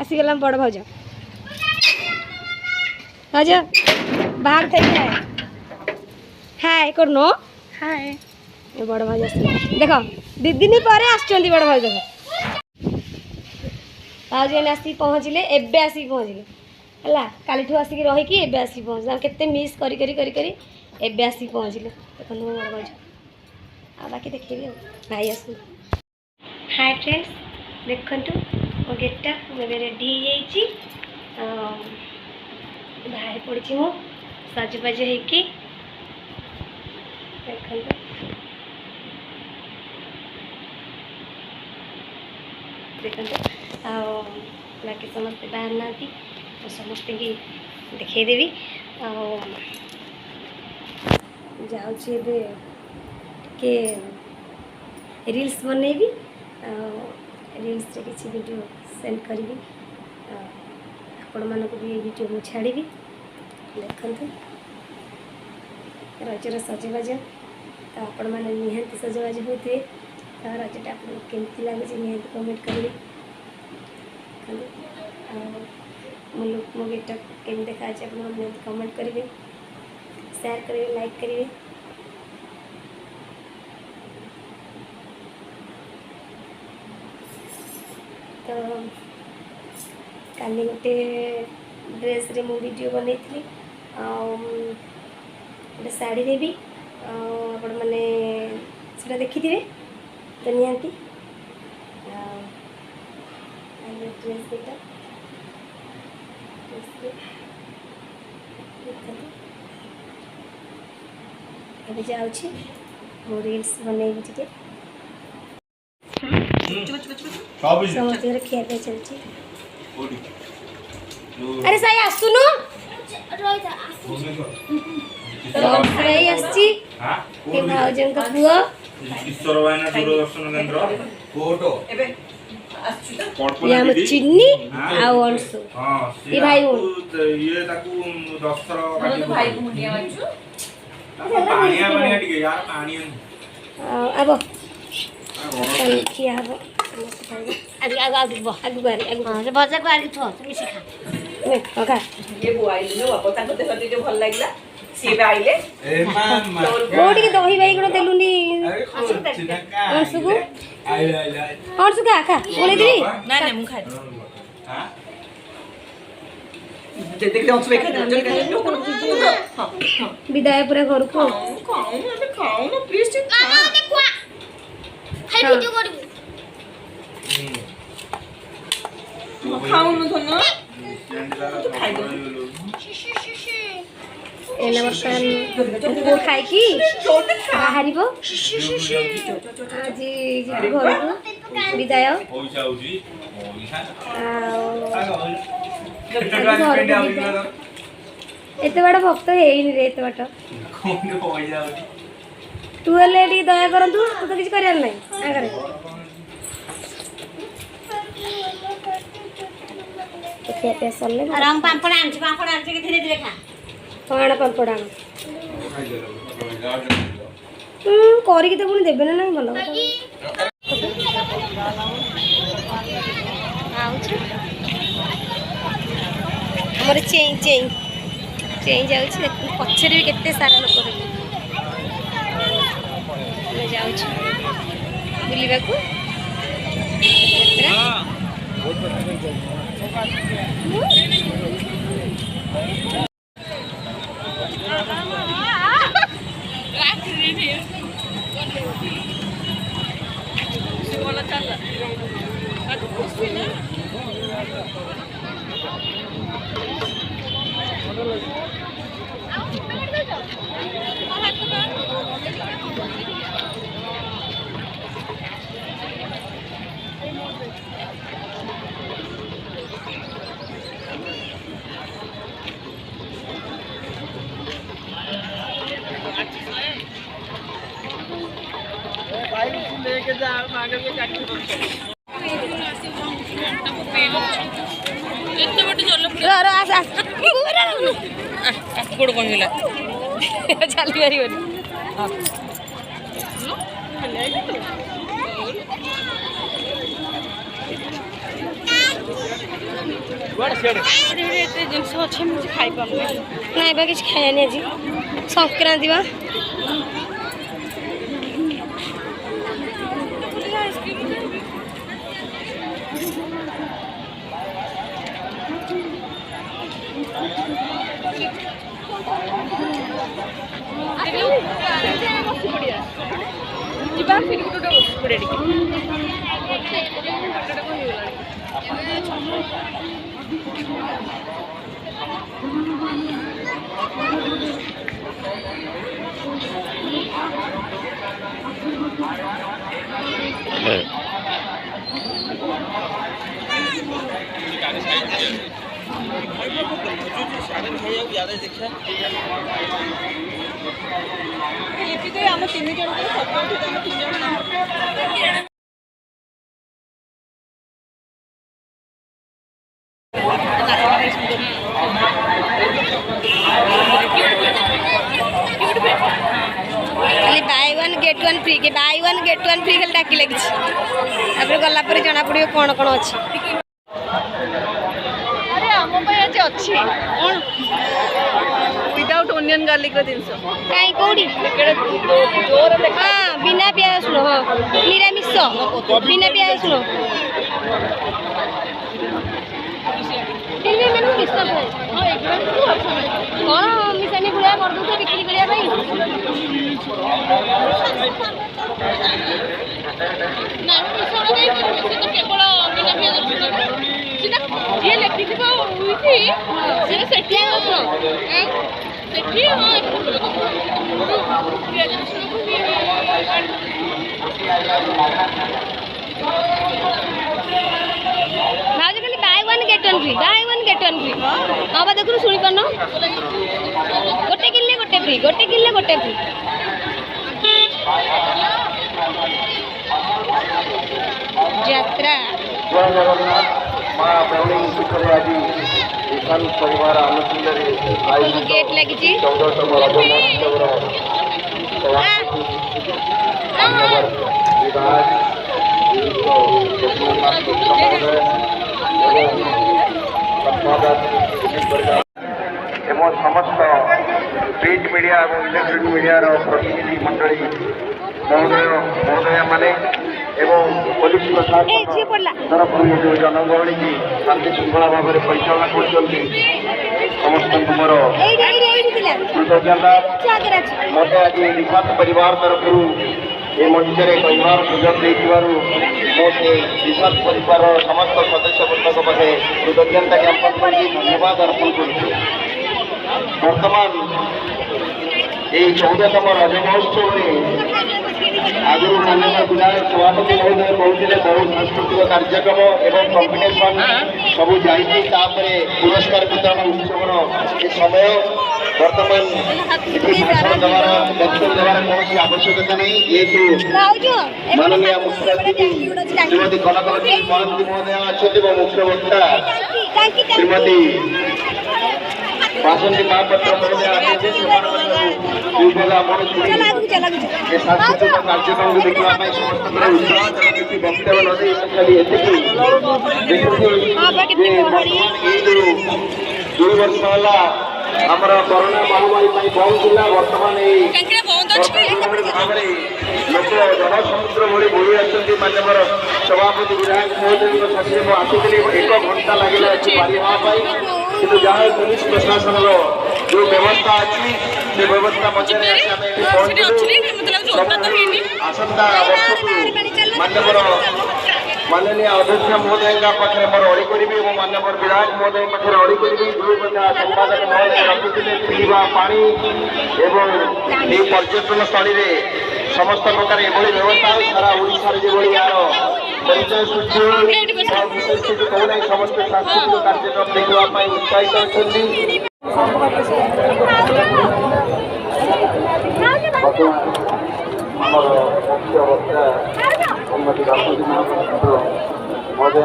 आसीगला बड़ भाज भाज बाहर थे हाय करनो हाय बड़ भाज देख दी दिन पर आसुँच बड़ भाज देख भाज आसिक पहुँचले एबे आसिक पहुँचले है काली आसिक रहीकि एबे आसिक पहुँचले केते मिस करी करी करी करी एबे आसिक पहुँचले देखो बड़ भाज आ बाकी देखेबी भाई आस हाय फ्रेंड्स देखु मो गेटा मुझे रेडी हो बाहर पड़ी मु सजबाज होगी देखो देखो बाकी समस्ते बाहर ना तो समस्त की देखदेवी जाऊँगी के रील्स बनैबी रील्स किसी वीडियो सेंड करी आपण मानक भी वीडियो मुझे छाड़ी देखते रजर सजबाज तो आपण मैंने निहाती सजबाज होते रजटा आप केमती लगे निहाती कमेंट करेंगे मो लुक मो गेटअप केमी देखा आप कमेंट करेंगे शेयर करेंगे लाइक करेंगे तो काली गोटे ड्रेस रे मु वीडियो बनी थी गोटे शाढ़ी रे भी आपण मैंने से देखी थे तो निहांती ड्रेस देटा अभी जाऊँगी मो रील्स बनैबी टे समस्त खिया पे चलती अरे साई आसुनु भाई आसी भाउजन का पुओ ईश्वर वायना दूरदर्शन केंद्र फोटो एबे ये हम चिन्नी आ अंशु ये भाई ये ताकू 10 थर काटी भाई मुंडिया माचू पानिया पानिया टिके यार पानी आबो किया आबो आगे आगे आगे बो आगे बारी आगे हां से भजा को आगे थो मिसी खा ने ओका ये बुआई लो बापा ताको देखो जे भल लागला सी बे आइले ए मामा कोडी के दही बाई गुण देलुनी अंशु को आइले आइले अंशु का खा बोले दी ना ना मु खाई हां जे देख अंशु बे खा जल्दी हां विदाय पूरा घर को खाओ ना प्लीज खा खाई वीडियो करबी खाऊ न धन तो खाई दो एना बर्तन को खाई की बाहरिबो आज घर को विदाय एत बड़ा भक्त है रे एत बाट तू हेले दया करतु तू तो किसी कर देखिए पैसा ले आराम पापड़ आंच के धीरे धीरे खा कौन पापड़ आन करी के तो पुणी देबे ना नहीं भलो हमर चें जाउछ पछरे भी केते सारा लोक रे जाउछ बुलिबा को लेके जा मागे में काट एते बटे चल रे आस आस गोड़ कोन गेला चली बारी बोली हां ଏତେ ଜିନିଷ ଅଛି ମୁଁ କିଛି ଖାଇପାରୁନି। ନାଇଁ ବା କିଛି ଖାଇବାନି ଆଜି ସଂକ୍ରାନ୍ତି ବା। ଯିବା ଫିରି ଗୋଟେ ବସି ପଡ଼ିଆ ଟିକେ ଆମ 3 ଜଣଙ୍କର ସପୋର୍ଟ ଆମ 3 ଜଣ खाली buy one get one free के buy one get one free खाली डाकी लगी गला पर जना पड़ो कौन कौन अच्छी। अरे आम आज अच्छी कौन विदाउट ओनियन गार्लिक जिनस कहीं कौड़ी जोर हाँ बिना प्याज रसुण हाँ निरामिष बिना प्याज रसुण कौन मिशानी भूया कर दूँ बिक्री करने केवल बिना पियाज जी लिखि सेठी भाज खाली buy one get one free bye one get one free हाँ बा देखो शुणी पार गोटे किनले गोटे फ्री गोटे किनले गोटे फ्री यात्रा गेट लगी एवं समस्त प्रिंट मीडिया और इलेक्ट्रिक मीडिया प्रतिनिधि मंडली महोदय महोदय माने एवं पुलिस प्रशासन तरफ जो जनगहली की शांति श्रृंखला भाव में परिचालना कर समस्त मोर कृतज्ञता मत आज निशांत परिवार तरफ ये मंच में कहबार सुजोग से निशांत परिवार समस्त सदस्य वर्ग पाखे कृतज्ञता ज्ञापन कर धन्यवाद अर्पण कर बर्तमान ये 14तम रज महोत्सव में आगुरी माननीय विधायक सभापति महोदय कहते बहुत सांस्कृतिक कार्यक्रम एवं कम्पिटिशन सबू जाइए पुरस्कार वितरण उत्सव ये समय बर्तमान भाषण देवार वक्तव्य देवार कौन आवश्यकता नहीं जेहेतु माननीय मुख्य अतिथि श्रीमती कनकवती महांती महोदय अच्छा मुख्य वक्ता श्रीमती वासंती महापात्र महोदय सांस्कृतिक कार्यक्रम को देखा समस्त वक्तव्य न दे खाली दुई वर्ष है आमर कोरोना महामारी बंद था बर्तमान भाव में लोक जनसमुद्र भाई बोली आसती मानवर सभापति विधायक महोदय साथी आसती 1 घंटा लगे पारिवाई कि जहाँ पुलिस प्रशासन जो व्यवस्था अच्छी से व्यवस्था मध्य आसंता वर्ष को मानवर माननीय अध्यक्ष महोदय पाखे मोर अड़ी करी मानव विधायक महोदय पाखे अड़ी करी जो संपादक महोदय रखुले पीवा पानी एवं ये पर्यटन स्थली में समस्त प्रकार एभली व्यवस्था सारा ओडिशा जो यार परिचय सूची विशेष किसी कहना समस्त सांस्कृतिक कार्यक्रम देखा उत्साहित अच्छा मुख्य वक्ता श्रीमती राष्ट्रपति महोदय